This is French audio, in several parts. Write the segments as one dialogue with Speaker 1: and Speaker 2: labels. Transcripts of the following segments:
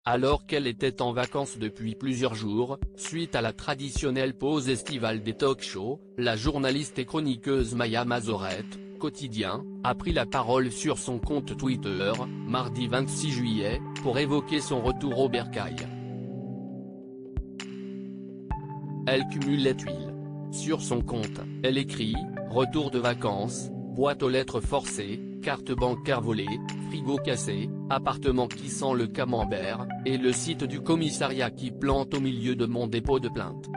Speaker 1: Alors qu'elle était en vacances depuis plusieurs jours, suite à la traditionnelle pause estivale des talk-shows, la journaliste et chroniqueuse Maya Mazorette, Quotidien, a pris la parole sur son compte Twitter, mardi 26 juillet, pour évoquer son retour au bercail. Elle cumule les tuiles. Sur son compte, elle écrit « Retour de vacances, boîte aux lettres forcée, carte bancaire volée, frigo cassé, appartement qui sent le camembert, et le site du commissariat qui plante au milieu de mon dépôt de plainte.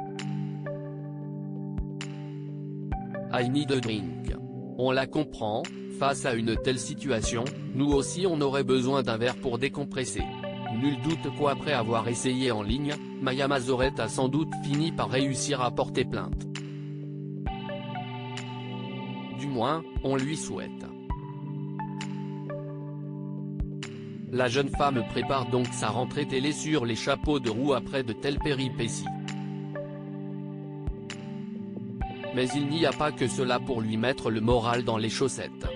Speaker 1: I need a drink. » On la comprend, face à une telle situation, nous aussi on aurait besoin d'un verre pour décompresser. Nul doute qu'après avoir essayé en ligne, Maya Mazorette a sans doute fini par réussir à porter plainte. Du moins, on lui souhaite. La jeune femme prépare donc sa rentrée télé sur les chapeaux de roue après de telles péripéties. Mais il n'y a pas que cela pour lui mettre le moral dans les chaussettes.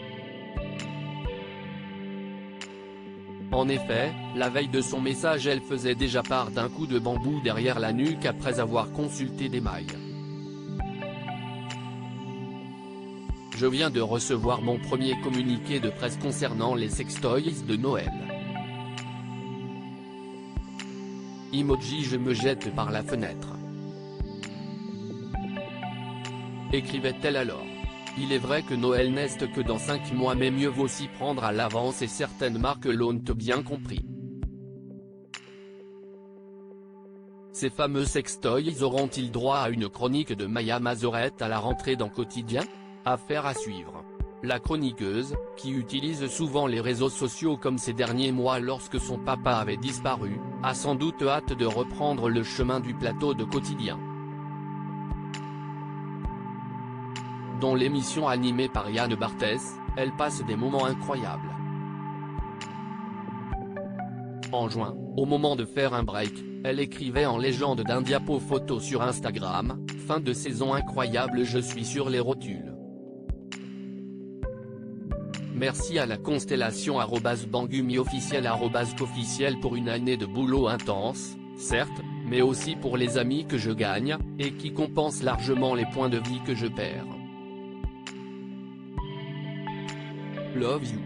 Speaker 1: En effet, la veille de son message elle faisait déjà part d'un coup de bambou derrière la nuque après avoir consulté des mails. Je viens de recevoir mon premier communiqué de presse concernant les sextoys de Noël. Emoji je me jette par la fenêtre. Écrivait-elle alors. Il est vrai que Noël n'est que dans 5 mois mais mieux vaut s'y prendre à l'avance et certaines marques l'ont bien compris. Ces fameux sextoys auront-ils droit à une chronique de Maya Mazorette à la rentrée dans Quotidien ? Affaire à suivre. La chroniqueuse, qui utilise souvent les réseaux sociaux comme ces derniers mois lorsque son papa avait disparu, a sans doute hâte de reprendre le chemin du plateau de Quotidien. Dans l'émission animée par Yann Barthès, elle passe des moments incroyables. En juin, au moment de faire un break, elle écrivait en légende d'un diapo photo sur Instagram, « Fin de saison incroyable, je suis sur les rotules. Merci à la constellation @bangumi officiel @qu'officiel pour une année de boulot intense, certes, mais aussi pour les amis que je gagne, et qui compensent largement les points de vie que je perds. Love you.